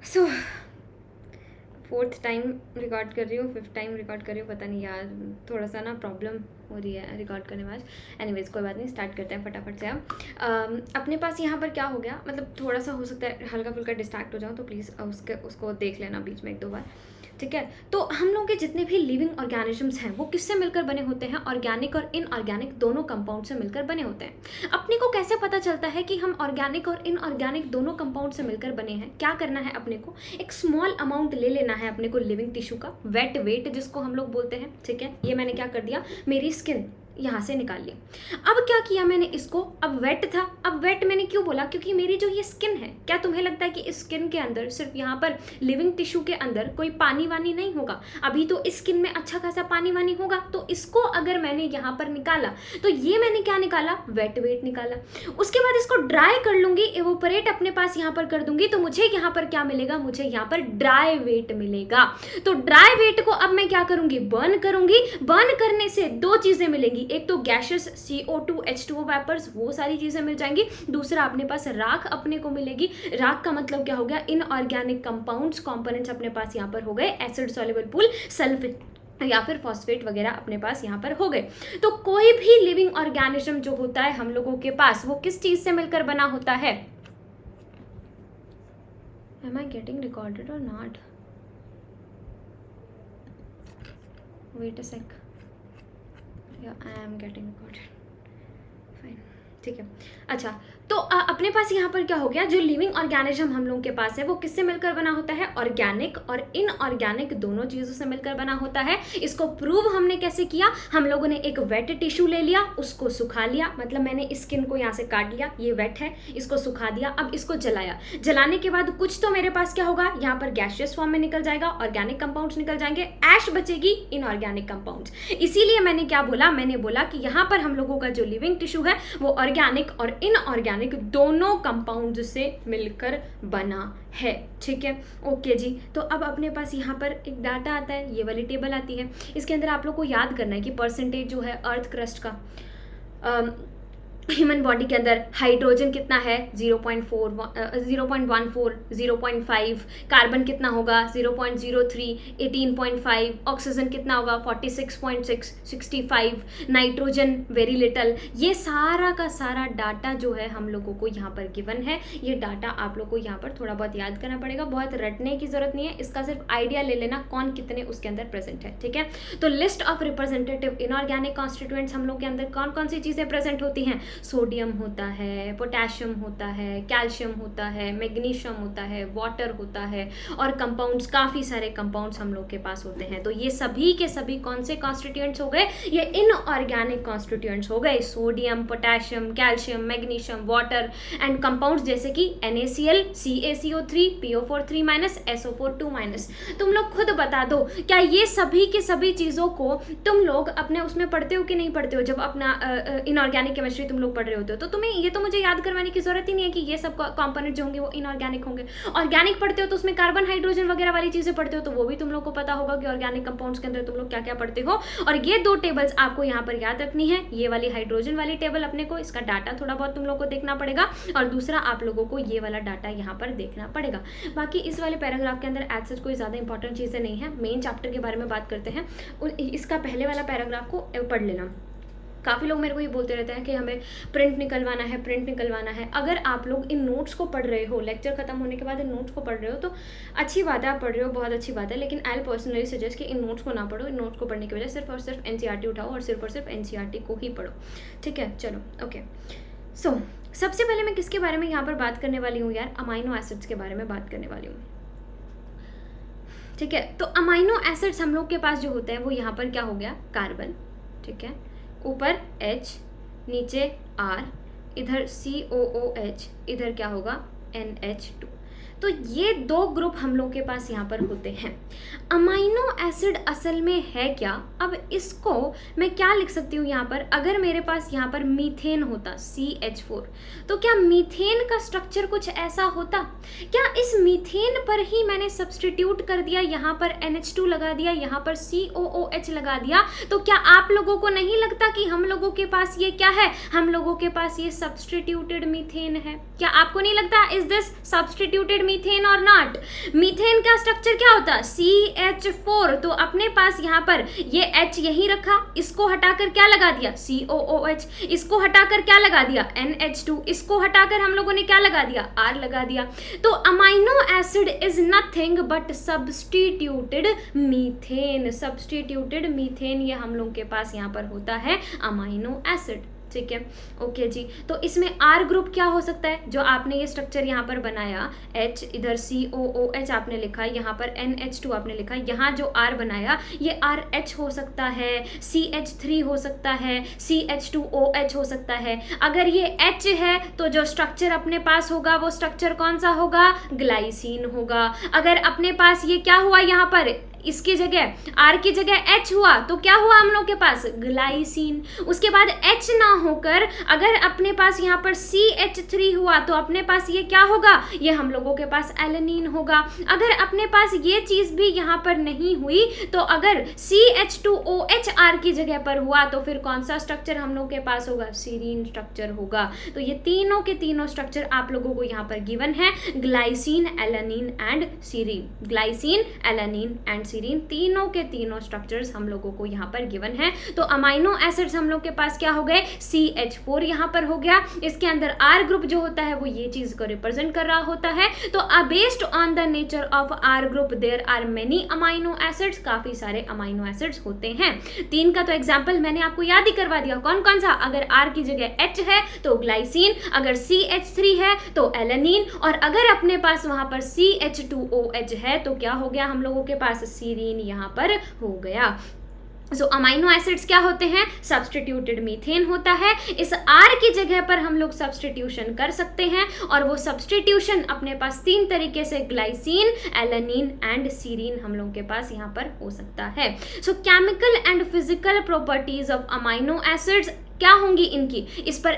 सो fourth time record कर रही हूँ, फिफ्थ टाइम रिकॉर्ड कर रही हूँ, पता नहीं यार, थोड़ा सा ना प्रॉब्लम हो रही है रिकॉर्ड करने में आज। एनीवेज कोई बात नहीं, स्टार्ट करते हैं फटाफट से। हम अपने पास यहाँ पर क्या हो गया, मतलब थोड़ा सा हो सकता है हल्का फुल्का डिस्ट्रैक्ट हो जाऊँ, तो प्लीज़ उसको देख लेना बीच में एक दो बार, ठीक है। तो हम लोग के जितने भी लिविंग ऑर्गेनिजम्स हैं वो किससे मिलकर बने होते हैं, ऑर्गेनिक और इनऑर्गेनिक दोनों कंपाउंड से मिलकर बने होते हैं। अपने को कैसे पता चलता है कि हम ऑर्गेनिक और इनऑर्गेनिक दोनों कंपाउंड से मिलकर बने हैं? क्या करना है अपने को, एक स्मॉल अमाउंट ले लेना है अपने को लिविंग टिश्यू का, वेट वेट जिसको हम लोग बोलते हैं, ठीक है। ये मैंने क्या कर दिया, मेरी स्किन यहाँ से निकाल ली। अब क्या किया मैंने इसको, अब वेट था, अब वेट मैंने क्यों बोला, क्योंकि मेरी जो ये स्किन है, क्या तुम्हें लगता है कि इस स्किन के अंदर, सिर्फ यहाँ पर लिविंग टिश्यू के अंदर कोई पानी वानी नहीं होगा? अभी तो इस स्किन में अच्छा खासा पानी वानी होगा। तो इसको अगर मैंने यहाँ पर निकाला, तो ये मैंने क्या निकाला, वेट वेट निकाला। उसके बाद इसको ड्राई कर लूंगी, एवोपरेट अपने पास यहाँ पर कर दूंगी, तो मुझे यहाँ पर क्या मिलेगा, मुझे यहाँ पर ड्राई वेट मिलेगा। तो ड्राई वेट को अब मैं क्या करूंगी, बर्न करूंगी। बर्न करने से दो चीजें मिलेंगी, एक तो गैसेस CO2 H2O वेपर्स, वो सारी चीजें मिल जाएंगी। दूसरा अपने पास राख अपने को मिलेगी। राख का मतलब क्या हो गया, इनऑर्गेनिक कंपाउंड्स, कंपोनेंट्स अपने पास यहाँ पर हो गए, एसिड सॉल्युबल पूल, सल्फेट या फिर फॉस्फेट वगैरह अपने पास यहाँ पर हो गए। तो कोई भी लिविंग ऑर्गेनिज्म जो होता है हम लोगों के पास, वो किस चीज से मिलकर बना होता है? Am I getting recorded or not? Wait a sec. Yeah, I am getting recorded. Fine. ठीक है। अच्छा, तो अपने पास यहाँ पर क्या हो गया, जो लिविंग ऑर्गेनिज्म हम लोगों के पास है वो किससे मिलकर बना होता है, ऑर्गेनिक और इनऑर्गेनिक दोनों चीजों से मिलकर बना होता है। इसको प्रूव हमने कैसे किया, हम लोगों ने एक वेट टिश्यू ले लिया, उसको सुखा लिया, मतलब मैंने स्किन को यहाँ से काट लिया, ये वेट है, इसको सुखा दिया, अब इसको जलाया। जलाने के बाद कुछ तो मेरे पास क्या होगा, यहाँ पर गैसियस फॉर्म में निकल जाएगा, ऑर्गेनिक कंपाउंड्स निकल जाएंगे, ऐश बचेगी, इनऑर्गेनिक कंपाउंड्स। इसीलिए मैंने क्या बोला, मैंने बोला कि यहाँ पर हम लोगों का जो लिविंग टिश्यू है वो ऑर्गेनिक और इनऑर्गेनिक दोनों कंपाउंड से मिलकर बना है, ठीक है। ओके जी, तो अब अपने पास यहाँ पर एक डाटा आता है, ये वाली टेबल आती है। इसके अंदर आप लोग को याद करना है कि परसेंटेज जो है अर्थ क्रस्ट का, ह्यूमन बॉडी के अंदर हाइड्रोजन कितना है, 0.4, 0.14, 0.5, कार्बन कितना होगा 0.03, 18.5, ऑक्सीजन कितना होगा 46.6, 65, नाइट्रोजन वेरी लिटल। ये सारा का सारा डाटा जो है हम लोगों को यहाँ पर गिवन है। ये डाटा आप लोग को यहाँ पर थोड़ा बहुत याद करना पड़ेगा, बहुत रटने की जरूरत नहीं है, इसका सिर्फ आइडिया ले लेना कौन कितने उसके अंदर प्रेजेंट है, ठीक है। तो list of representative inorganic constituents हम लोग के अंदर कौन कौन सी चीजें प्रेजेंट होती हैं, सोडियम होता है, पोटेशियम होता है, कैल्शियम होता है, मैग्नीशियम होता है, वाटर होता है, और कंपाउंड्स, काफ़ी सारे कंपाउंड्स हम लोग के पास होते हैं। तो ये सभी के सभी कौन से कॉन्स्टिट्यूएंट्स हो गए, ये इनऑर्गेनिक कॉन्स्टिट्यूएंट्स हो गए, sodium, potassium, calcium, magnesium, water and compounds जैसे कि NaCl, CaCO3, PO4 3-, SO4 2-। तुम लोग खुद बता दो, क्या ये सभी के सभी चीज़ों को तुम लोग अपने उसमें पढ़ते हो कि नहीं पढ़ते हो? जब अपना इनऑर्गेनिक केमिस्ट्री तुम लोग पढ़ रहे होते हो तो तुम्हें ये तो मुझे याद करवाने की जरूरत ही नहीं है कि ये सब कंपोनेंट जो होंगे वो इनऑर्गेनिक होंगे। ऑर्गेनिक पढ़ते हो तो उसमें कार्बन, हाइड्रोजन वगैरह वाली चीजें पढ़ते हो, तो वो भी तुम लोग को पता होगा कि ऑर्गेनिक कंपाउंड्स के अंदर तुम लोग क्या क्या पढ़ते हो। और ये दो टेबल्स आपको यहाँ पर याद रखनी है, ये वाली हाइड्रोजन वाली टेबल अपने को, इसका डाटा थोड़ा बहुत तुम लोग को देखना पड़ेगा, और दूसरा आप लोगों को ये वाला डाटा यहाँ पर देखना पड़ेगा। बाकी इस वाले पैराग्राफ के अंदर एज सच कोई ज़्यादा इंपॉर्टेंट चीज़ें नहीं है। मेन चैप्टर के बारे में बात करते हैं, इसका पहले वाला पैराग्राफ को पढ़ लेना। काफ़ी लोग मेरे को ये बोलते रहते हैं कि हमें प्रिंट निकलवाना है, प्रिंट निकलवाना है। अगर आप लोग इन नोट्स को पढ़ रहे हो, लेक्चर खत्म होने के बाद इन नोट्स को पढ़ रहे हो तो अच्छी बात है, आप पढ़ रहे हो, बहुत अच्छी बात है, लेकिन आई पर्सनली सजेस्ट कि इन नोट्स को ना पढ़ो। इन नोट्स को पढ़ने की वजह सिर्फ और सिर्फ NCERT उठाओ और सिर्फ NCERT को ही पढ़ो, ठीक है। चलो ओके, सो सबसे पहले मैं किसके बारे में यहाँ पर बात करने वाली हूँ यार, अमाइनो एसिड्स के बारे में बात करने वाली हूँ, ठीक है। तो अमाइनो एसिड्स हम लोग के पास जो होते हैं वो यहाँ पर क्या हो गया, कार्बन, ठीक है, ऊपर H, नीचे R, इधर COOH, इधर क्या होगा NH2। तो ये दो ग्रुप हम लोग के पास यहाँ पर होते हैं। अमाइनो एसिड असल में है क्या, अब इसको मैं क्या लिख सकती हूँ यहाँ पर, अगर मेरे पास यहाँ पर मीथेन होता CH4, तो क्या मीथेन का स्ट्रक्चर कुछ ऐसा होता, क्या इस मीथेन पर ही मैंने सब्सटीट्यूट कर दिया, यहाँ पर NH2 लगा दिया, यहाँ पर COOH लगा दिया, तो क्या आप लोगों को नहीं लगता कि हम लोगों के पास ये क्या है, हम लोगों के पास ये सब्सटीट्यूटेड मीथेन है? क्या आपको नहीं लगता, is this substituted substituted methane और नॉट? मीथेन का स्ट्रक्चर क्या होता है? CH4। तो अपने पास यहाँ पर ये H यहीं रखा, इसको हटाकर क्या लगा दिया? COOH। इसको हटाकर क्या लगा दिया? NH2। इसको हटाकर हम लोगों ने क्या लगा दिया? R लगा दिया। तो amino acid is nothing but substituted methane. Substituted methane ये हम लोग के पास यहाँ पर होता है अमाइनो एसिड। ठीक है, ओके जी। तो इसमें R ग्रुप क्या हो सकता है? जो आपने ये स्ट्रक्चर यहाँ पर बनाया, H इधर COOH आपने लिखा, यहाँ पर NH2 आपने लिखा, यहाँ जो R बनाया ये RH हो सकता है, CH3 हो सकता है, CH2OH हो सकता है। अगर ये H है तो जो स्ट्रक्चर अपने पास होगा वो स्ट्रक्चर कौन सा होगा? ग्लाइसिन होगा। अगर अपने पास ये क्या हुआ यहाँ पर, इसकी जगह R की जगह H हुआ तो क्या हुआ हम लोग के पास? ग्लाइसिन। उसके बाद H ना होकर अगर अपने पास यहाँ पर CH3 हुआ तो अपने पास ये क्या होगा? ये हम लोगों के पास एलेनिन होगा। अगर अपने पास ये चीज भी यहाँ पर नहीं हुई तो अगर CH2OH R की जगह पर हुआ तो फिर कौन सा स्ट्रक्चर हम लोग के पास होगा? सीरीन स्ट्रक्चर होगा। तो ये तीनों के तीनों स्ट्रक्चर आप लोगों को यहाँ पर गिवन है, glycine, alanine and serine. Glycine, alanine and serine, तीनों के तीनों स्ट्रक्चर्स हम लोगों को यहाँ पर गिवन है। तो अमाइनो एसिड्स हम लोग के पास क्या हो गए? CH4 यहाँ पर हो गया। इसके अंदर R ग्रुप जो होता है वो ये चीज को रिप्रेजेंट कर रहा होता है। तो based on the nature of R group there are many amino acids. काफी सारे अमाइनो एसिड्स होते हैं। 3 का तो एग्जाम्पल मैंने आपको याद ही करवा दिया। कौन कौन सा? अगर R की जगह H है तो ग्लाइसिन, अगर CH3 है तो एलेनिन, और अगर अपने पास वहां पर CH2OH है तो क्या हो गया हम लोगों के पास? सीरीन यहाँ पर हो गया। सो अमाइनो एसिड्स क्या होते हैं? सब्स्टिट्यूटेड मीथेन होता है। इस R की जगह पर हम लोग सब्स्टिट्यूशन कर सकते हैं और वो सब्स्टिट्यूशन अपने पास 3 तरीके से ग्लाइसिन, एलेनिन एंड सीरीन हम लोग के पास यहाँ पर हो सकता है। सो chemical and physical properties of amino acids क्या होंगी इनकी? इस पर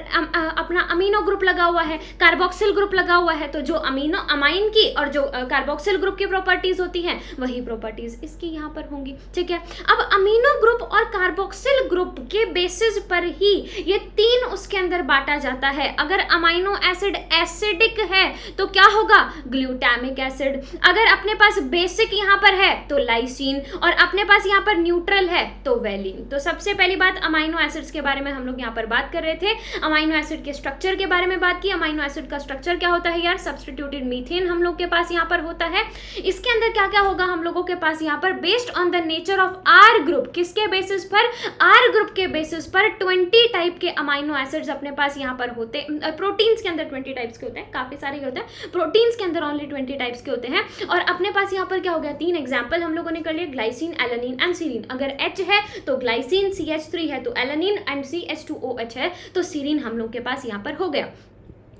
अपना अमीनो ग्रुप लगा हुआ है, कार्बोक्सिल ग्रुप लगा हुआ है, तो जो अमाइन की और जो कार्बोक्सिल ग्रुप की प्रॉपर्टीज होती हैं वही प्रॉपर्टीज इसकी यहाँ पर होंगी। ठीक है, अब अमीनो ग्रुप और कार्बोक्सिल ग्रुप के बेसिस पर ही ये 3 उसके अंदर बांटा जाता है। अगर अमाइनो एसिड एसिडिक है तो क्या होगा? Glutamic acid. अगर अपने पास बेसिक यहाँ पर है तो लाइसिन, और अपने पास यहाँ पर न्यूट्रल है तो वेलिन। तो सबसे पहली बात अमाइनो एसिड्स के बारे में हम लोग यहाँ पर बात कर रहे थे। अमाइनो एसिड के स्ट्रक्चर के बारे में बात की। अमाइनो एसिड का स्ट्रक्चर क्या होता है यार? सब्स्टिट्यूटेड मीथेन हम लोग के पास यहाँ पर होता है। इसके अंदर क्या क्या होगा हम लोगों के पास यहाँ पर? Based on the nature of R group. किसके बेसिस पर? R ग्रुप के बेसिस पर 20 टाइप के अमाइनो एसिड्स अपने पास यहाँ पर होते हैं। प्रोटीन्स के अंदर 20 टाइप्स के होते हैं, काफी सारे होते हैं। प्रोटीन्स के अंदर ओनली 20 टाइप्स के होते हैं। और अपने पास यहाँ पर क्या हो गया? 3 एग्जाम्पल हम लोगों ने कर लिए, ग्लाइसिन, एलेनिन एंड सीरीन। अगर H है तो ग्लाइसिन, CH3 है तो एलेनिन एंड CH2OH है तो सीरीन हम लोग के पास यहाँ पर हो गया।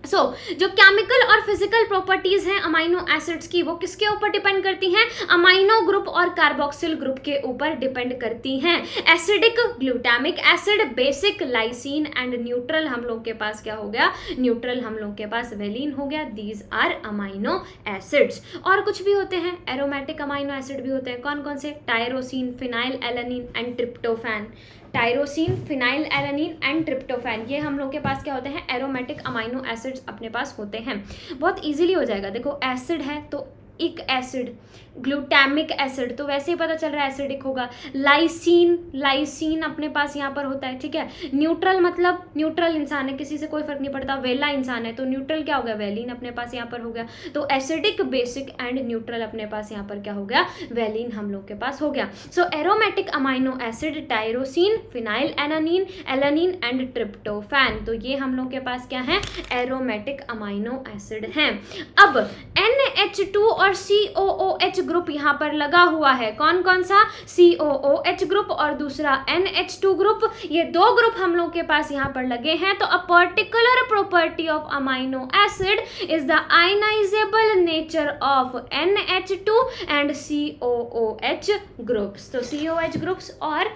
जो केमिकल और फिजिकल प्रॉपर्टीज हैं अमाइनो एसिड्स की वो किसके ऊपर डिपेंड करती हैं? अमाइनो ग्रुप और कार्बोक्सिल ग्रुप के ऊपर डिपेंड करती हैं। Acidic glutamic acid, basic lysine and neutral हम लोग के पास क्या हो गया? न्यूट्रल हम लोग के पास वेलिन हो गया। These are amino acids. और कुछ भी होते हैं, एरोमेटिक अमाइनो एसिड भी होते हैं। कौन कौन से? Tyrosine, phenyl alanine and tryptophan. Tyrosine, phenyl alanine and tryptophan, ये हम लोग के पास क्या होते हैं? एरोमेटिक अमाइनो एसिड्स अपने पास होते हैं। बहुत इजीली हो जाएगा। देखो एसिड है तो इक एसिड, ग्लूटामिक एसिड तो वैसे ही पता चल रहा है एसिडिक होगा। लाइसिन, लाइसिन अपने पास यहाँ पर होता है। ठीक है, न्यूट्रल मतलब न्यूट्रल इंसान है, किसी से कोई फर्क नहीं पड़ता। वेला इंसान है तो न्यूट्रल क्या हो गया? वेलिन अपने पास यहाँ पर हो गया। तो एसिडिक, बेसिक एंड न्यूट्रल अपने पास यहाँ पर क्या हो गया? वेलिन हम लोग के पास हो गया। So aromatic amino acid tyrosine, phenyl alanine, alanine and tryptophan, तो ये हम लोग के पास क्या है? एरोमेटिक अमाइनो एसिड हैं। अब NH2 और COOH ग्रुप यहाँ पर लगा हुआ है। कौन कौन सा? COOH ग्रुप और दूसरा NH2 ग्रुप। ये 2 ग्रुप हम लोग के पास यहाँ पर लगे हैं। तो a particular property of amino acid is the ionisable nature of NH2 and COOH groups. तो COOH ग्रुप्स और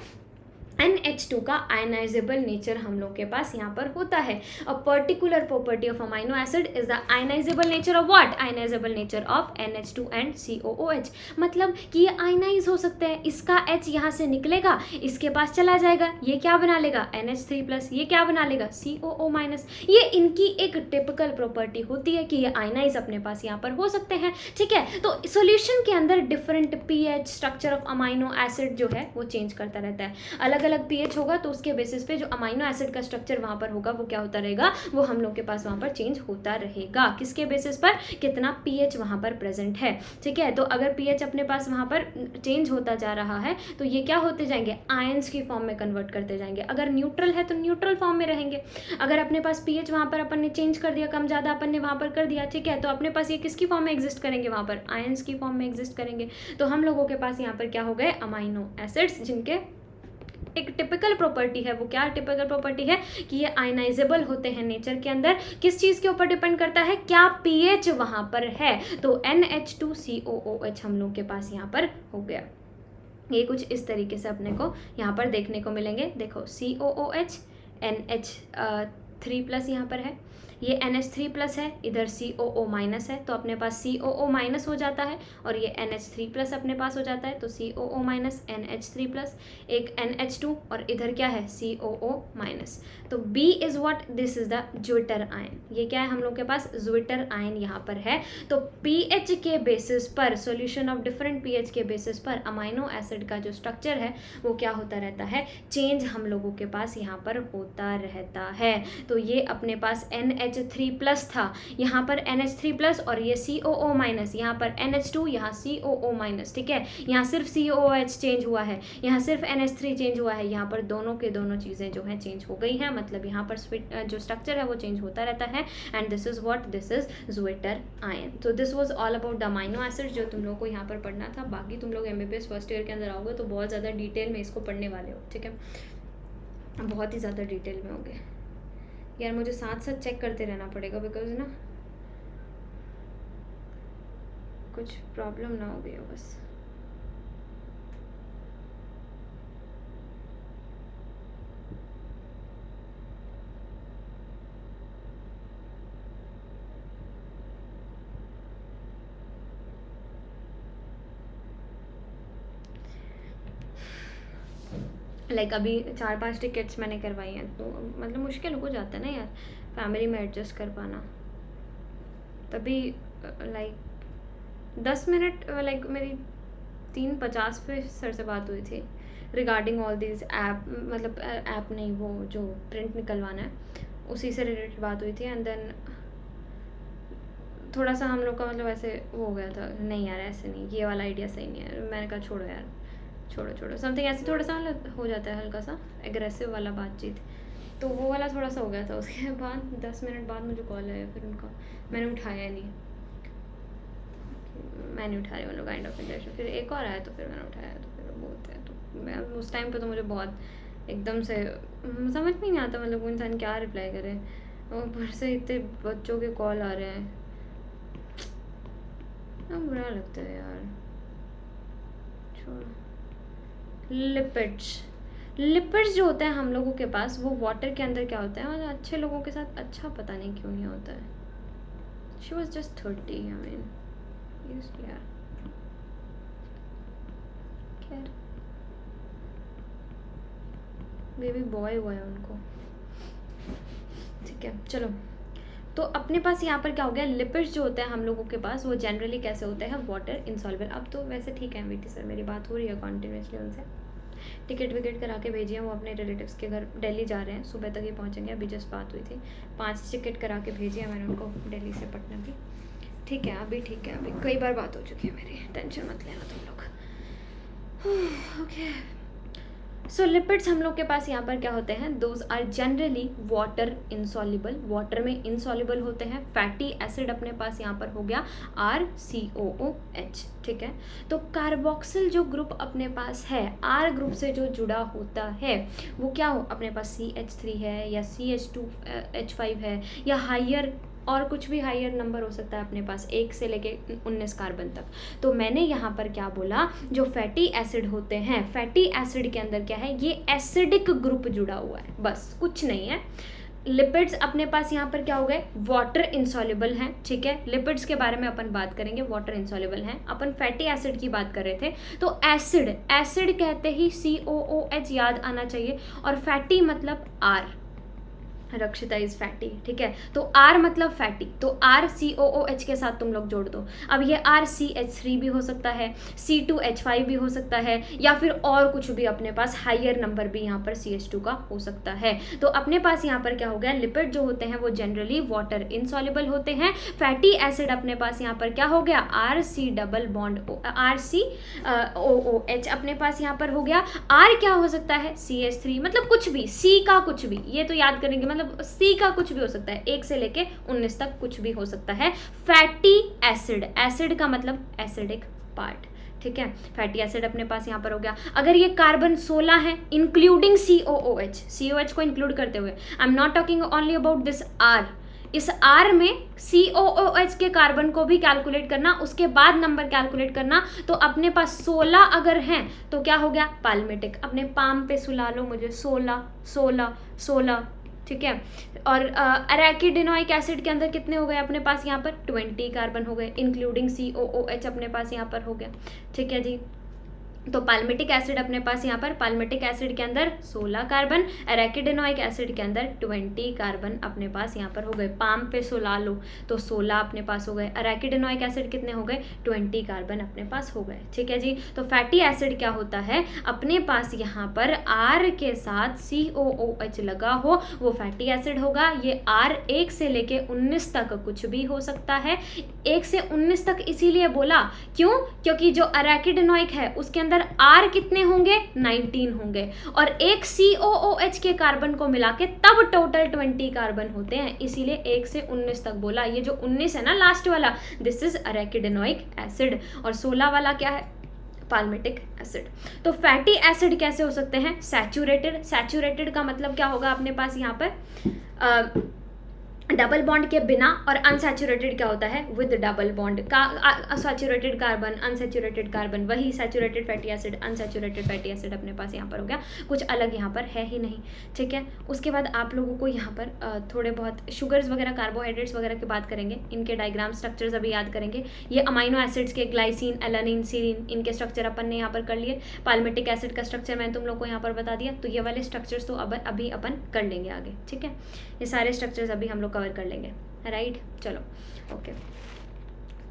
NH2 का आयनाइजेबल नेचर हम लोग के पास यहाँ पर होता है। A particular property of amino acid is the ionisable nature of what? Ionisable nature of NH2 and COOH। मतलब कि ये आयनाइज हो सकते हैं, इसका H यहाँ से निकलेगा, इसके पास चला जाएगा, ये क्या बना लेगा? NH3+, ये क्या बना लेगा? COO-। ये इनकी एक टिपिकल प्रॉपर्टी होती है कि ये आयनाइज अपने पास यहाँ पर हो सकते हैं, ठीक है। तो सॉल्यूशन के अंदर different pH, structure of amino acid जो है वो चेंज करता रहता है। अलग अलग pH होगा तो उसके बेसिस पे जो अमाइनो एसिड का स्ट्रक्चर वहाँ पर होगा वो क्या होता रहेगा? वो हम लोग के पास वहाँ पर चेंज होता रहेगा। किसके बेसिस पर? कितना pH वहाँ पर प्रेजेंट है, ठीक है। तो अगर pH अपने पास वहाँ पर चेंज होता जा रहा है तो ये क्या होते जाएंगे? आयंस की फॉर्म में कन्वर्ट करते जाएंगे। अगर न्यूट्रल है तो न्यूट्रल फॉर्म में रहेंगे। अगर अपने पास pH वहाँ पर अपन ने चेंज कर दिया, कम ज़्यादा अपन ने वहाँ पर कर दिया, ठीक है, तो अपने पास ये किसकी फॉर्म में एग्जिस्ट करेंगे? वहाँ पर आयंस की फॉर्म में एग्जिस्ट करेंगे। तो हम लोगों के पास यहाँ पर क्या हो गए? अमाइनो एसिड्स, जिनके एक टिपिकल प्रॉपर्टी है। वो क्या टिपिकल प्रॉपर्टी है? कि ये आयनाइजेबल होते हैं नेचर के अंदर। किस चीज़ के ऊपर डिपेंड करता है? क्या pH वहाँ पर है। तो NH2COOH हम लोग के पास यहाँ पर हो गया। ये कुछ इस तरीके से अपने को यहाँ पर देखने को मिलेंगे। देखो COOH, NH3+ यहाँ पर है, ये NH3+ है, इधर COO- है, तो अपने पास COO- हो जाता है और ये NH3+ अपने पास हो जाता है। तो COO- NH3+, एक NH2 और इधर क्या है? COO-। तो B is what? This is the zwitter ion. ये क्या है हम लोग के पास? ज्विटर आयन यहाँ पर है। तो pH के बेसिस पर, सॉल्यूशन ऑफ डिफरेंट pH के बेसिस पर अमाइनो एसिड का जो स्ट्रक्चर है वो क्या होता रहता है? चेंज हम लोगों के पास यहाँ पर होता रहता है। तो ये अपने पास NH3+ था, यहाँ पर NH3+ और ये COO-, यहाँ पर NH2, यहाँ COO-, ठीक है। यहाँ सिर्फ COOH चेंज हुआ है, यहाँ सिर्फ NH3 चेंज हुआ है, यहाँ पर दोनों के दोनों चीज़ें जो हैं चेंज हो गई हैं। मतलब यहाँ पर जो स्ट्रक्चर है वो चेंज होता रहता है। And this is what? This is zwitter ion. तो this was all about the amino acid जो तुम लोग को यहाँ पर पढ़ना था। बाकी तुम लोग MBBS फर्स्ट ईयर के अंदर आओगे तो बहुत ज़्यादा डिटेल में इसको पढ़ने वाले हो, ठीक है, बहुत ही ज़्यादा डिटेल में होंगे। यार मुझे साथ साथ चेक करते रहना पड़ेगा बिकॉज ना कुछ प्रॉब्लम ना हो गई हो बस। लाइक अभी 4-5 टिकट्स मैंने करवाई हैं तो मतलब मुश्किल हो जाता है ना यार फैमिली में एडजस्ट कर पाना। तभी लाइक 10 मिनट लाइक मेरी 3:50 पे सर से बात हुई थी रिगार्डिंग ऑल दीज ऐप, मतलब ऐप नहीं, वो जो प्रिंट निकलवाना है उसी से रिलेटेड बात हुई थी। एंड देन थोड़ा सा हम लोग का मतलब ऐसे वो हो गया था, नहीं यार ऐसे नहीं, ये वाला आइडिया सही नहीं है। मैंने कहा छोड़ो यार, छोड़ो समथिंग ऐसे थोड़ा सा हो जाता है हल्का सा एग्रेसिव वाला बातचीत, तो वो वाला थोड़ा सा हो गया था। उसके बाद 10 मिनट बाद मुझे कॉल आया फिर उनका, मैंने उठाया नहीं, मैं नहीं उठा रही मतलब काइंड ऑफ इंटरेस्ट। फिर एक और आया तो फिर मैंने उठाया, तो फिर वो बोलते हैं तो मैं उस टाइम पे तो मुझे बहुत एकदम से समझ में नहीं आता मतलब वो इंसान क्या रिप्लाई करे, और ऊपर से इतने बच्चों के कॉल आ रहे हैं, बुरा लगता है यार। छोड़ो। लिपिड्स जो होते हैं हम लोगों के पास वो वाटर के अंदर क्या होता है, मतलब अच्छे लोगों के साथ अच्छा पता नहीं क्यों नहीं होता है। She was just 30, I mean यार खैर बेबी बॉय हुआ है उनको, ठीक है चलो। तो अपने पास यहाँ पर क्या हो गया, लिपिड्स जो होते हैं हम लोगों के पास वो जनरली कैसे होते हैं, वाटर इनसॉल्युबल। अब तो वैसे ठीक है MVT सर, मेरी बात हो रही है कॉन्टिन्यूसली उनसे, टिकट विकेट करा के भेजिए, वो अपने रिलेटिव्स के घर दिल्ली जा रहे हैं, सुबह तक ही पहुँचेंगे। अभी जस्ट बात हुई थी, 5 टिकट करा के भेजिए मैंने उनको दिल्ली से पटना की, ठीक है अभी ठीक है, अभी कई बार बात हो चुकी है मेरी, टेंशन मत लेना तुम लोग। ओके सो लिपिड्स हम लोग के पास यहाँ पर क्या होते हैं, those are generally water insoluble, water में इनसॉल्युबल होते हैं। फैटी एसिड अपने पास यहाँ पर हो गया RCOOH, ठीक है। तो कार्बोक्सिल जो ग्रुप अपने पास है R ग्रुप से जो जुड़ा होता है वो क्या हो, अपने पास CH3 है या CH2H5 है या हायर और कुछ भी हायर नंबर हो सकता है अपने पास, 1 से लेके 19 कार्बन तक। तो मैंने यहाँ पर क्या बोला, जो फैटी एसिड होते हैं, फैटी एसिड के अंदर क्या है, ये एसिडिक ग्रुप जुड़ा हुआ है, बस कुछ नहीं है। लिपिड्स अपने पास यहाँ पर क्या हो गए, वाटर इंसॉल्युबल हैं, ठीक है। लिपिड्स के बारे में अपन बात करेंगे, वाटर इंसॉल्युबल हैं। अपन फैटी एसिड की बात कर रहे थे, तो एसिड, एसिड कहते ही COOH याद आना चाहिए, और फैटी मतलब R, रक्षिता इज फैटी, ठीक है। तो R मतलब फैटी, तो R COOH के साथ तुम लोग जोड़ दो। अब ये RCH3 भी हो सकता है, C2H5 भी हो सकता है, या फिर और कुछ भी अपने पास हायर नंबर भी यहाँ पर CH2 का हो सकता है। तो अपने पास यहाँ पर क्या हो गया, लिपिड जो होते हैं वो जनरली वाटर इनसॉल्युबल होते हैं। फैटी एसिड अपने पास यहाँ पर क्या हो गया, RC डबल बॉन्ड RCOOH अपने पास यहाँ पर हो गया। R क्या हो सकता है, CH3, मतलब कुछ भी, C का कुछ भी, ये तो याद करेंगे, मतलब C का कुछ भी हो सकता है, 1 से लेके 19 तक कुछ भी हो सकता है। फैटी एसिड, एसिड का मतलब एसिडिक पार्ट, ठीक है। फैटी एसिड अपने पास यहाँ पर हो गया। अगर ये कार्बन 16 है इंक्लूडिंग COOH को इंक्लूड करते हुए, I am not talking only about this R, इस R में COOH के कार्बन को भी कैलकुलेट करना, उसके बाद नंबर कैलकुलेट करना। तो अपने पास 16 अगर हैं तो क्या हो गया, पाल्मेटिक। अपने पाम पे सुला लो मुझे, 16 16 16, ठीक है। और अरेकिडोनिक एसिड के अंदर कितने हो गए अपने पास यहाँ पर, 20 कार्बन हो गए, इंक्लूडिंग COOH अपने पास यहाँ पर हो गया, ठीक है जी। तो पाल्मेटिक एसिड अपने पास यहाँ पर, पाल्मेटिक एसिड के अंदर 16 कार्बन, अरेकिडोनिक एसिड के अंदर 20 कार्बन अपने पास यहाँ पर हो गए। पाम पे सुला लो तो 16 अपने पास हो गए, अरेकिडोनिक एसिड कितने हो गए, 20 कार्बन अपने पास हो गए, ठीक है जी। तो फैटी एसिड क्या होता है, अपने पास यहाँ पर R के साथ COOH लगा हो वो फैटी एसिड होगा। ये R 1 से लेके 19 तक कुछ भी हो सकता है। 1 से 19 तक इसीलिए बोला, क्यों, क्योंकि जो अरेकिडोनिक है उसके अंदर R कितने होंगे, 19 होंगे, और एक COOH के कार्बन को मिला के तब टोटल 20 कार्बन होते हैं, इसीलिए 1 से 19 तक बोला। ये जो 19 है ना लास्ट वाला, दिस इज अरेकिडोनिक एसिड, और 16 वाला क्या है, पाल्मेटिक एसिड। तो फैटी एसिड कैसे हो सकते हैं, सैचुरेटेड, सैचुरेटेड का मतलब क्या होगा अपने पास यहाँ पर, डबल बॉन्ड के बिना, और अनसैचुरेटेड क्या होता है, विद डबल बॉन्ड का, सैचुरेटेड कार्बन, अनसैचुरेटेड कार्बन, वही saturated fatty acid, unsaturated fatty acid अपने पास यहाँ पर हो गया। कुछ अलग यहाँ पर है ही नहीं, ठीक है। उसके बाद आप लोगों को यहाँ पर थोड़े बहुत शुगर्स वगैरह, कार्बोहाइड्रेट्स वगैरह की बात करेंगे, इनके डायग्राम स्ट्रक्चर्स अभी याद करेंगे। ये अमाइनो एसिड्स के ग्लाइसिन, एलानिन, सीरीन, इनके स्ट्रक्चर अपन ने यहाँ पर कर लिए। पाल्मेटिक एसिड का स्ट्रक्चर मैंने तुम लोग को यहाँ पर बता दिया। तो ये वाले स्ट्रक्चर्स तो अभी अपन कर लेंगे आगे, ठीक है। ये सारे स्ट्रक्चर्स अभी हम लोग कवर कर लेंगे, राइट। चलो ओके।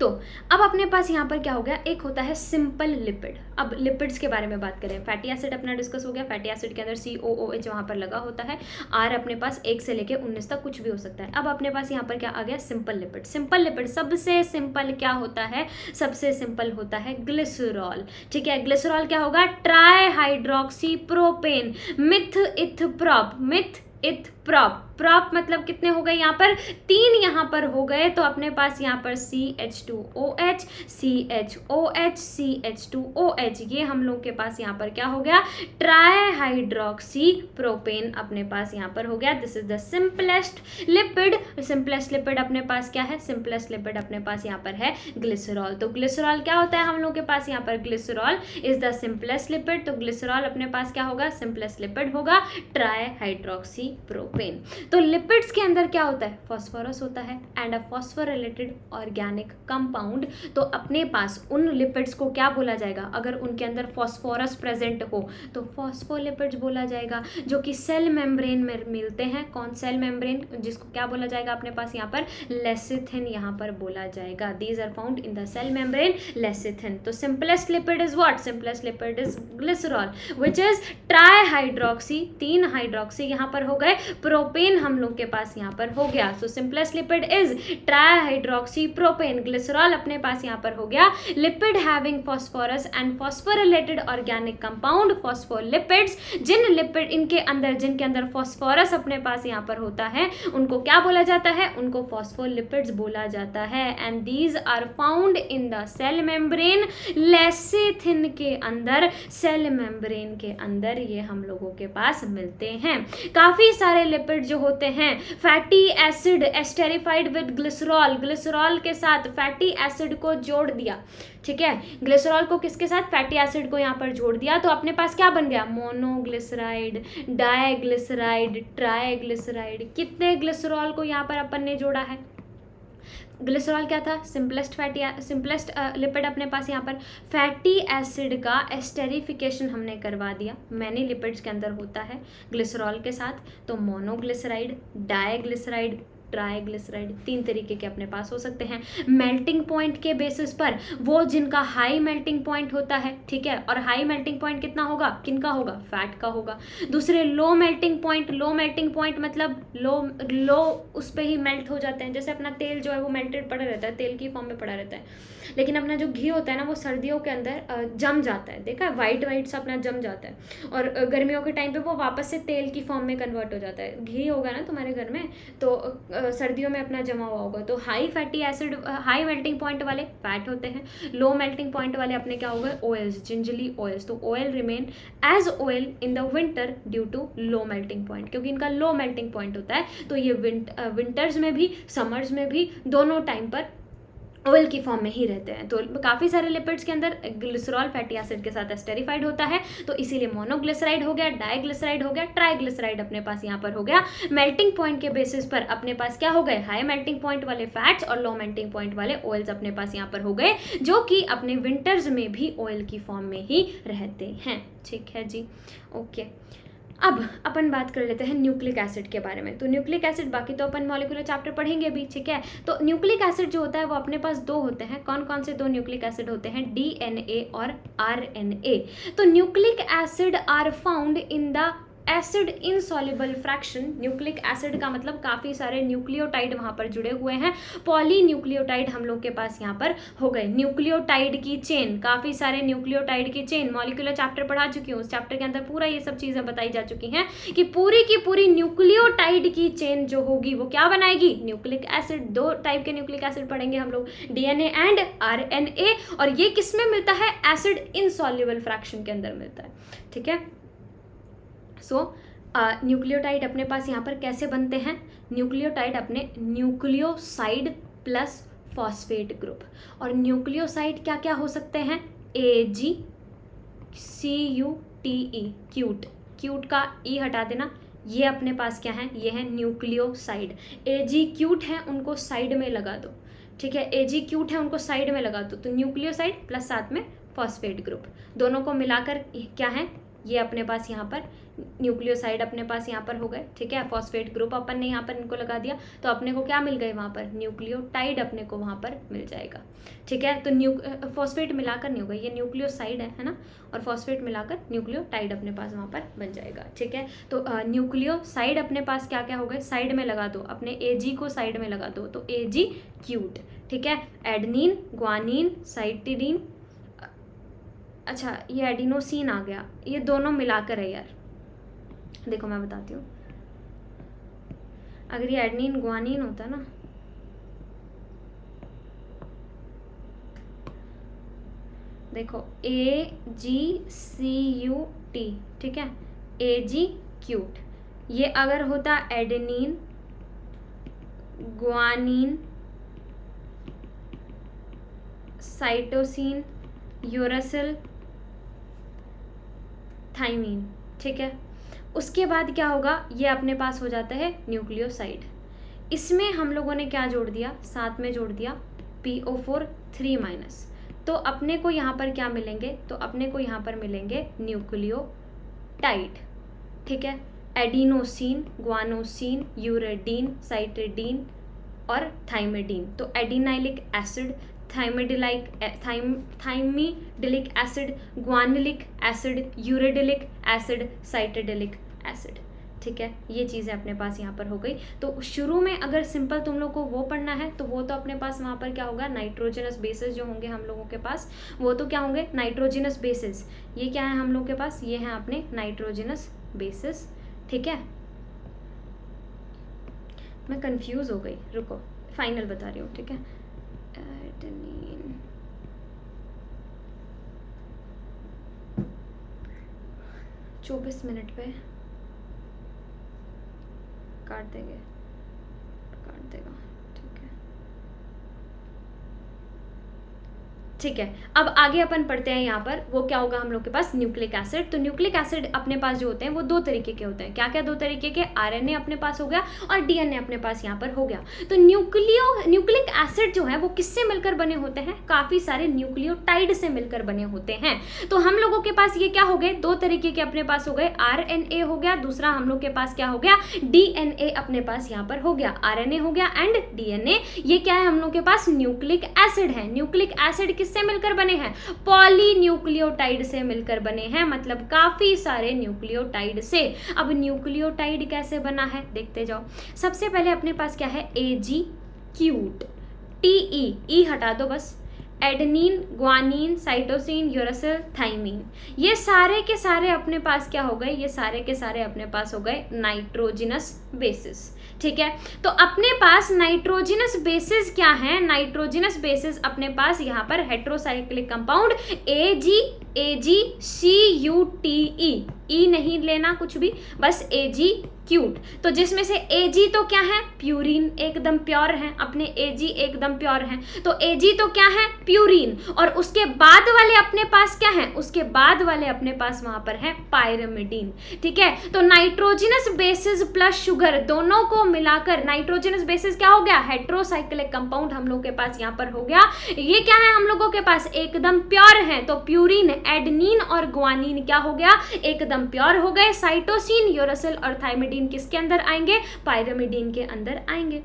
तो अब अपने पास यहाँ पर क्या हो गया, एक होता है सिंपल लिपिड। अब लिपिड्स के बारे में बात करें, फैटी एसिड अपना डिस्कस हो गया। फैटी एसिड के अंदर COOH वहाँ पर लगा होता है। R अपने पास 1 से लेके 19 तक कुछ भी हो सकता है। अब अपने पास यहाँ पर क्या आ गया, सिंपल लिपिड। सिंपल लिपिड सबसे सिंपल क्या होता है, सबसे सिंपल होता है ग्लिसरॉल, ठीक है। ग्लिसरॉल क्या होगा, ट्राई हाइड्रोक्सी प्रोपेन मिथ इथ प्रॉप, मिथ इथ प्रॉप, प्रॉप मतलब कितने हो गए यहाँ पर, 3 यहाँ पर हो गए। तो अपने पास यहाँ पर CH2OH, CHOH, CH2OH, ये हम लोग के पास यहाँ पर क्या हो गया, ट्राई हाइड्रोक्सी प्रोपेन अपने पास यहाँ पर हो गया। This is the simplest lipid. Simplest lipid अपने पास क्या है, सिंपलेस्ट लिपिड अपने पास यहाँ पर है ग्लिसरॉल। तो ग्लिसरॉल क्या होता है हम लोग के पास यहाँ पर, glycerol is the simplest lipid. तो ग्लिसरॉल अपने पास क्या होगा, सिंपलेस्ट लिपिड होगा, ट्राई हाइड्रोक्सी प्रोपेन। तो लिपिड्स के अंदर क्या होता है, फॉस्फोरस होता है and a phosphorylated organic compound. तो अपने पास उन लिपिड्स को क्या बोला जाएगा, अगर उनके अंदर फॉस्फोरस प्रेजेंट हो तो फॉस्फोलिपिड्स बोला जाएगा, जो कि सेल मेम्ब्रेन में मिलते हैं। कौन, सेल मेम्ब्रेन, जिसको क्या बोला जाएगा अपने पास यहाँ पर, लेसिथिन यहाँ पर बोला जाएगा। These are found in the cell membrane, lecithin. तो simplest lipid is what, simplest lipid is glycerol which is tri hydroxy, 3 hydroxy यहाँ पर हो गए, प्रोपेन हम लोग के पास यहाँ पर हो गया। So simplest lipid is tri hydroxy propane. Glycerol अपने पास यहाँ पर हो गया lipid having phosphorus and phosphorylated organic compound, phospholipids. जिनके अंदर फॉस्फोरस अपने पास यहाँ पर होता है उनको क्या बोला जाता है, उनको फॉस्फोलिपिड्स बोला जाता है। And these are found in the cell membrane, lecithin के अंदर, सेल मेम्ब्रेन के अंदर ये हम लोगों के पास मिलते हैं। काफी सारे लिपिड जो होते हैं, fatty acid esterified with glycerol, glycerol के साथ फैटी एसिड को जोड़ दिया, ठीक है, ग्लिसरॉल को किसके साथ, फैटी एसिड को यहाँ पर जोड़ दिया, तो अपने पास क्या बन गया, मोनोग्लिसराइड, डाइग्लिसराइड, ट्राइग्लिसराइड। कितने ग्लिसरॉल को यहाँ पर अपन ने जोड़ा है, ग्लिसरॉल क्या था, सिंपलेस्ट लिपिड अपने पास यहाँ पर, फैटी एसिड का एस्टेरिफिकेशन हमने करवा दिया, मैनी लिपिड्स के अंदर होता है ग्लिसरॉल के साथ, तो मोनोग्लिसराइड, डाइग्लिसराइड, ट्राइग्लिसराइड, 3 तरीके के अपने पास हो सकते हैं। मेल्टिंग पॉइंट के बेसिस पर वो जिनका हाई मेल्टिंग पॉइंट होता है, ठीक है, और हाई मेल्टिंग पॉइंट कितना होगा, किनका होगा, फैट का होगा। दूसरे लो मेल्टिंग पॉइंट मतलब लो उस पर ही मेल्ट हो जाते हैं, जैसे अपना तेल जो है वो मेल्टेड पड़ा रहता है, तेल की फॉर्म में पड़ा रहता है, लेकिन अपना जो घी होता है ना वो सर्दियों के अंदर जम जाता है, देखा है, वाइट सा अपना जम जाता है, और गर्मियों के टाइम पे वो वापस से तेल की फॉर्म में कन्वर्ट हो जाता है। घी होगा ना तुम्हारे घर में तो सर्दियों में अपना जमा हुआ होगा, तो high fatty acid, high melting point वाले फैट होते हैं, लो मेल्टिंग पॉइंट वाले अपने क्या होगा, ऑयल्स, जिंजली ऑयल्स। तो oil remain as oil in the winter due to low melting point, क्योंकि इनका लो मेल्टिंग पॉइंट होता है, तो ये विंटर्स में भी समर्स में भी दोनों टाइम पर ऑयल की फॉर्म में ही रहते हैं। तो काफ़ी सारे लिपिड्स के अंदर ग्लिसरॉल फैटी एसिड के साथ एस्टेरिफाइड होता है, तो इसीलिए मोनोग्लिसराइड हो गया, डाइग्लिसराइड हो गया, ट्राइग्लिसराइड अपने पास यहाँ पर हो गया। मेल्टिंग पॉइंट के बेसिस पर अपने पास क्या हो गए, हाई मेल्टिंग पॉइंट वाले फैट्स और लो मेल्टिंग पॉइंट वाले ऑयल्स अपने पास यहाँ पर हो गए, जो कि अपने विंटर्स में भी ऑयल की फॉर्म में ही रहते हैं। ठीक है जी, ओके। अब अपन बात कर लेते हैं न्यूक्लिक एसिड के बारे में। तो न्यूक्लिक एसिड, बाकी तो अपन मॉलिक्यूलर चैप्टर पढ़ेंगे भी, ठीक है। तो न्यूक्लिक एसिड जो होता है वो अपने पास 2 होते हैं। कौन कौन से 2 न्यूक्लिक एसिड होते हैं, डीएनए और आरएनए। तो nucleic acid are found in the acid insoluble fraction. Nucleic acid का मतलब काफ़ी सारे न्यूक्लियोटाइड वहाँ पर जुड़े हुए हैं, पॉलीन्यूक्लियोटाइड हम लोग के पास यहाँ पर हो गए। न्यूक्लियोटाइड की चेन, काफ़ी सारे न्यूक्लियोटाइड की चेन, मॉलिक्यूलर चैप्टर पढ़ा चुकी हूँ, उस चैप्टर के अंदर पूरा ये सब चीज़ें बताई जा चुकी हैं कि पूरी की पूरी न्यूक्लियोटाइड की चेन जो होगी वो क्या बनाएगी, न्यूक्लिक एसिड। 2 टाइप के न्यूक्लिक एसिड पढ़ेंगे हम लोग, डीएनए एंड आरएनए, और ये किस में मिलता है, एसिड इनसॉल्युबल फ्रैक्शन के अंदर मिलता है, ठीक है। सो न्यूक्लियोटाइड अपने पास यहाँ पर कैसे बनते हैं, न्यूक्लियोटाइड अपने न्यूक्लियोसाइड प्लस फॉस्फेट ग्रुप। और न्यूक्लियोसाइड क्या क्या हो सकते हैं, AgCUTE, क्यूट, क्यूट का ई हटा देना, ये अपने पास क्या है, ये है न्यूक्लियोसाइड। Ag है, उनको साइड में लगा दो, ठीक है, Ag है, उनको साइड में लगा दो, तो न्यूक्लियोसाइड प्लस साथ में फॉस्फेट ग्रुप, दोनों को मिलाकर क्या है, ये अपने पास यहाँ पर न्यूक्लियोसाइड अपने पास यहाँ पर हो गए, ठीक है। फॉस्फेट ग्रुप अपन ने यहाँ पर इनको लगा दिया, तो अपने को क्या मिल गए वहाँ पर, न्यूक्लियोटाइड अपने को वहाँ पर मिल जाएगा, ठीक है। तो फॉस्फेट मिलाकर नहीं होगा, ये न्यूक्लियोसाइड है ना, और फॉस्फेट मिलाकर न्यूक्लियोटाइड अपने पास वहाँ पर बन जाएगा, ठीक है। तो न्यूक्लियोसाइड अपने पास क्या क्या हो गए, साइड में लगा दो, अपने Ag को साइड में लगा दो, तो AgCUTE, ठीक है। एडनिन, ग्वानिन, साइटिडीन, अच्छा ये एडिनोसिन आ गया, ये दोनों मिलाकर है यार, देखो मैं बताती हूँ, अगर ये एडनिन ग्वानिन होता ना, देखो AgCUT, ठीक है, AgCUT, ये अगर होता adenine, guanine, cytosine, uracil, thymine, ठीक है। उसके बाद क्या होगा, ये अपने पास हो जाता है न्यूक्लियोसाइड। इसमें हम लोगों ने क्या जोड़ दिया, साथ में जोड़ दिया PO4 3-, तो अपने को यहाँ पर क्या मिलेंगे, तो अपने को यहाँ पर मिलेंगे न्यूक्लियोटाइड, ठीक है। एडिनोसिन, ग्वानोसिन, यूरेडीन, साइटिडीन और थाइमिडीन। तो adenylic acid, thymidylic acid, guanylic acid, uridylic acid, cytidylic acid, ठीक है। ये चीज़ें अपने पास यहाँ पर हो गई। तो शुरू में अगर सिंपल तुम लोग को वो पढ़ना है तो वो तो अपने पास वहाँ पर क्या होगा, नाइट्रोजनस बेसिस जो होंगे हम लोगों के पास, वो तो क्या होंगे, नाइट्रोजनस बेसिस। ये क्या है हम लोग के पास, ये है अपने नाइट्रोजनस बेसिस, ठीक है। मैं कंफ्यूज हो गई, रुको फाइनल बता रही हूँ, ठीक है। एडेनिन, 24 मिनट पे काट देंगे, काट देगा, ठीक है ठीक है। अब आगे अपन पढ़ते हैं यहाँ पर, वो क्या होगा हम लोग के पास, न्यूक्लिक एसिड। तो न्यूक्लिक एसिड अपने पास जो होते हैं वो दो तरीके के होते हैं। क्या क्या दो तरीके के, आरएनए अपने पास हो गया और डीएनए अपने पास यहाँ पर हो गया। तो न्यूक्लिक एसिड जो है वो किससे मिलकर बने होते हैं, काफ़ी सारे न्यूक्लियोटाइड से मिलकर बने होते हैं। तो हम लोगों के पास ये क्या हो गए, दो तरीके के अपने पास हो गए, आरएनए हो गया, दूसरा हम लोग के पास क्या हो गया, डीएनए अपने पास यहाँ पर हो गया, आरएनए हो गया एंड डीएनए। ये क्या है हम लोग के पास, न्यूक्लिक एसिड है। न्यूक्लिक एसिड किससे मिलकर बने हैं, पॉलीन्यूक्लियोटाइड से मिलकर बने हैं, मतलब काफी सारे न्यूक्लियोटाइड से। अब न्यूक्लियोटाइड कैसे बना है देखते जाओ। सबसे पहले अपने पास क्या है, एजी क्यूट, टीई, ई हटा दो बस, adenine, guanine, cytosine, uracil, thymine, ये सारे के सारे अपने पास क्या हो गए, ये सारे के सारे अपने पास हो गए नाइट्रोजिनस बेसिस। ठीक है, तो अपने पास नाइट्रोजिनस बेसिस क्या है, नाइट्रोजिनस बेसिस अपने पास यहाँ पर हेट्रोसाइक्लिक कंपाउंड AgCuTe, ई नहीं लेना कुछ भी, बस Ag क्यूट। तो जिसमें से Ag तो क्या है, प्यूरिन, एकदम प्योर है, अपने Ag एकदम प्योर है, तो Ag तो क्या है, प्यूरिन। और उसके बाद वाले अपने पास क्या है, उसके बाद वाले अपने पास वहां पर है पायरिमिडीन। ठीक है, तो नाइट्रोजिनस बेसिस प्लस शुगर दोनों को मिलाकर नाइट्रोजिनस बेसिस क्या हो गया, हेट्रोसाइक्लिक कंपाउंड हम लोग के पास यहाँ पर हो गया। ये क्या है हम लोगों के पास, एकदम प्योर है, तो प्यूरिन, एडेनिन और ग्वानिन क्या हो गया, एकदम प्योर हो गए। साइटोसिन, यूरासिल और थाइमिडीन किसके अंदर आएंगे, पायरिमिडीन के अंदर आएंगे।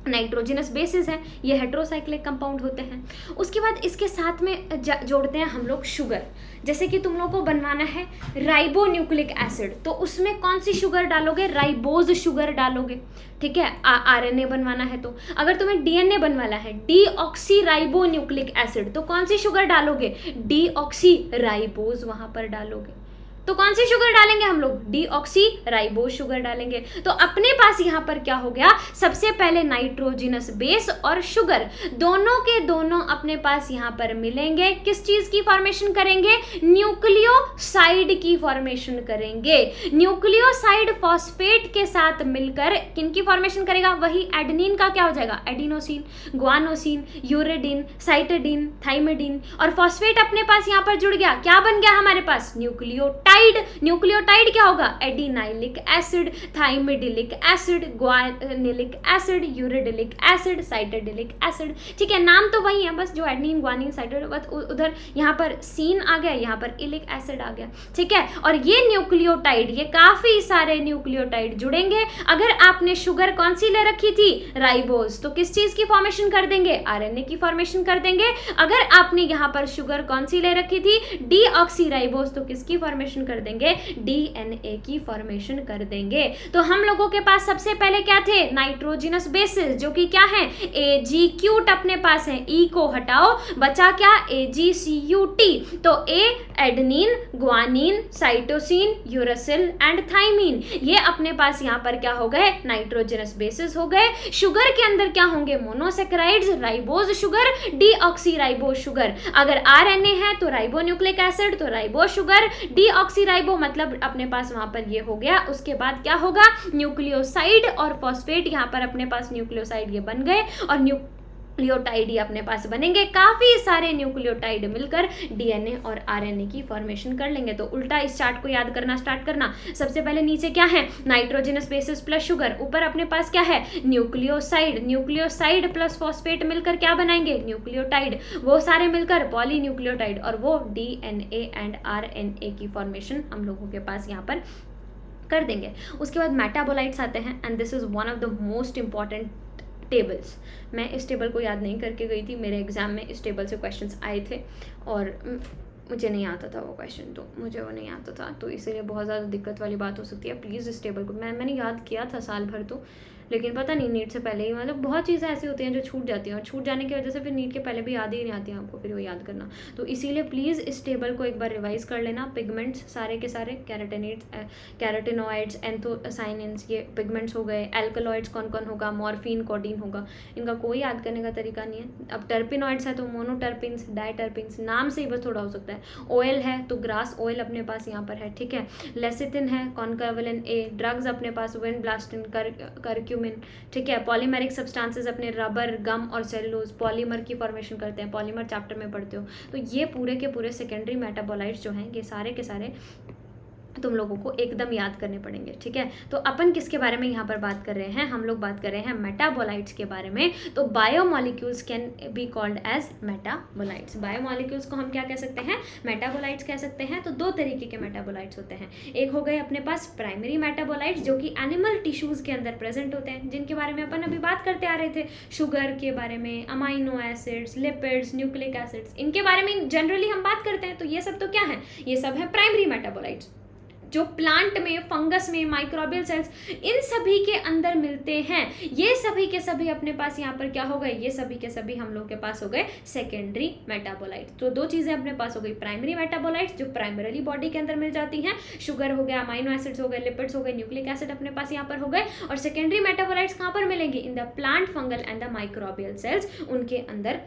नाइट्रोजिनस बेसिस है, ये हेट्रोसाइक्लिक कंपाउंड होते हैं। उसके बाद इसके साथ में जोड़ते हैं हम लोग शुगर। जैसे कि तुम लोग को बनवाना है राइबोन्यूक्लिक एसिड, तो उसमें कौन सी शुगर डालोगे, राइबोज शुगर डालोगे। ठीक है, आरएनए बनवाना है तो। अगर तुम्हें डीएनए बनवाना है, डीऑक्सी राइबोन्यूक्लिक एसिड, तो कौन सी शुगर डालोगे, डीऑक्सी राइबोज वहां पर डालोगे। तो कौन सी शुगर डालेंगे हम लोग, डीऑक्सी राइबोज शुगर डालेंगे। तो अपने पास यहाँ पर क्या हो गया, सबसे पहले नाइट्रोजिनस बेस और शुगर दोनों के दोनों अपने पास यहाँ पर मिलेंगे, किस चीज की फॉर्मेशन करेंगे, न्यूक्लियोसाइड की फॉर्मेशन करेंगे। न्यूक्लियोसाइड फॉस्फेट के साथ मिलकर किनकी फॉर्मेशन करेगा, वही एडेनिन का क्या हो जाएगा, एडिनोसिन, ग्वानोसिन, यूरेडिन, साइटिडीन, थाइमिडीन, और फॉस्फेट अपने पास यहाँ पर जुड़ गया, क्या बन गया हमारे पास, न्यूक्लियोटाइड। न्यूक्लियोटाइड क्या होगा, adenylic acid, thymidylic acid, guanylic acid, uridylic acid, cytidylic acid. ठीक है, नाम तो वही है, बस जो एडेनिन, ग्वानिन, साइटिड, उधर यहाँ पर सीन आ गया, यहाँ पर इलिक एसिड आ गया। ठीक है, और ये न्यूक्लियोटाइड, ये काफी सारे न्यूक्लियोटाइड जुड़ेंगे। अगर आपने शुगर कौन सी ले रखी थी, राइबोज, तो किस चीज की फॉर्मेशन कर देंगे, आरएनए की फॉर्मेशन कर देंगे। अगर आपने यहाँ पर शुगर कौन सी ले रखी थी, डीऑक्सी राइबोज, तो किसकी फॉर्मेशन कर देंगे, डीएनए की फॉर्मेशन कर देंगे। तो हम लोगों के पास सबसे पहले क्या थे, नाइट्रोजिनस बेसिस, जो कि क्या है, एजी क्यूट अपने पास है, ई को हटाओ, बचा क्या, AgCuT। तो A adenine, guanine, cytosine, uracil and thymine, ये अपने पास यहाँ पर क्या हो गए, नाइट्रोजिनस बेसिस हो गए। शुगर के अंदर क्या होंगे, monosaccharides, ribose sugar, deoxy ribose sugar. अगर आरएनए है तो राइबोन्यूक्लिक एसिड, तो राइबोज शुगर, डीऑक्सी राइबो, मतलब अपने पास वहां पर ये हो गया। उसके बाद क्या होगा, न्यूक्लियोसाइड और फॉस्फेट, यहाँ पर अपने पास न्यूक्लियोसाइड ये बन गए और न्यूक्लियोटाइड ये अपने पास बनेंगे। काफी सारे न्यूक्लियोटाइड मिलकर डीएनए और आरएनए की फॉर्मेशन कर लेंगे। तो उल्टा इस चार्ट को याद करना स्टार्ट करना। सबसे पहले नीचे क्या है, नाइट्रोजिनस बेसिस प्लस शुगर, ऊपर अपने पास क्या है, न्यूक्लियोसाइड, न्यूक्लियोसाइड प्लस फॉस्फेट मिलकर क्या बनाएंगे, न्यूक्लियोटाइड, वो सारे मिलकर पॉलीन्यूक्लियोटाइड, और वो डीएनए एंड आरएनए की फॉर्मेशन हम लोगों के पास यहाँ पर कर देंगे। उसके बाद मेटाबोलाइट्स आते हैं, and this is one of the most important tables. मैं इस टेबल को याद नहीं करके गई थी, मेरे एग्जाम में इस टेबल से क्वेश्चंस आए थे और मुझे नहीं आता था वो क्वेश्चन, तो मुझे वो नहीं आता था, तो इसीलिए बहुत ज़्यादा दिक्कत वाली बात हो सकती है। प्लीज़ इस टेबल को मैंने याद किया था साल भर तो, लेकिन पता नहीं नीट से पहले ही, मतलब बहुत चीज़ें ऐसी होती हैं जो छूट जाती हैं, और छूट जाने की वजह से फिर नीट के पहले भी याद ही नहीं आती हैं आपको फिर वो याद करना। तो इसीलिए प्लीज़ इस टेबल को एक बार रिवाइज कर लेना। पिगमेंट्स सारे के सारे, कैरोटेनॉइड्स, एंथोसाइनिन्स, ये पिगमेंट्स हो गए। एल्कलॉइड्स कौन कौन होगा, मॉर्फिन, कोडीन होगा, इनका कोई याद करने का तरीका नहीं है। अब टर्पिनॉइड्स है तो मोनोटर्पिन्स, डायटर्पिन्स, नाम से ही बस थोड़ा हो सकता है। ऑयल है तो ग्रास ऑयल अपने पास यहाँ पर है, ठीक है। लेसिथिन है, कॉन्कावलिन ए। ड्रग्स अपने पास विनब्लास्टिन, करक्यूमिन, ठीक है। पॉलीमेरिक सब्सटेंसेस अपने रबर, गम और सेलुलोज पॉलीमर की फॉर्मेशन करते हैं, पॉलीमर चैप्टर में पढ़ते हो। तो ये पूरे के पूरे सेकेंडरी मेटाबोलाइट्स जो हैं ये सारे के सारे तुम लोगों को एकदम याद करने पड़ेंगे, ठीक है। तो अपन किसके बारे में यहाँ पर बात कर रहे हैं, हम लोग बात कर रहे हैं मेटाबोलाइट्स के बारे में। तो biomolecules can be called as metabolites. Biomolecules को हम क्या कह सकते हैं, मेटाबोलाइट्स कह सकते हैं। तो दो तरीके के मेटाबोलाइट्स होते हैं। एक हो गए अपने पास प्राइमरी मेटाबोलाइट्स जो कि एनिमल टिश्यूज के अंदर प्रेजेंट होते हैं, जिनके बारे में अपन अभी बात करते आ रहे थे, शुगर के बारे में, amino acids, lipids, nucleic acids, इनके बारे में जनरली हम बात करते हैं। तो ये सब तो क्या है, ये सब है प्राइमरी मेटाबोलाइट्स जो प्लांट में, फंगस में, माइक्रोबियल सेल्स, इन सभी के अंदर मिलते हैं। ये सभी के सभी अपने पास यहाँ पर क्या हो गए, ये सभी के सभी हम लोग के पास हो गए सेकेंडरी मेटाबोलाइट्स। तो दो चीजें अपने पास हो गई, प्राइमरी मेटाबोलाइट्स जो प्राइमरीली बॉडी के अंदर मिल जाती हैं, शुगर हो गया, अमाइनो एसिड्स हो गए, लिपिड्स हो गए, न्यूक्लिक एसिड अपने पास यहाँ पर हो गए। और सेकेंडरी मेटाबोलाइट्स कहाँ पर मिलेंगे, in the plant, fungal and the microbial cells, उनके अंदर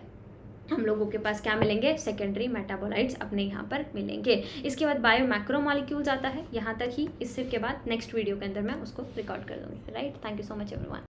हम लोगों के पास क्या मिलेंगे, सेकेंडरी मेटाबोलाइट्स अपने यहाँ पर मिलेंगे। इसके बाद बायो मैक्रोमॉलिक्यूल्स आता है, यहाँ तक ही। इससे के बाद नेक्स्ट वीडियो के अंदर मैं उसको रिकॉर्ड कर दूँगी, right. Thank you so much everyone.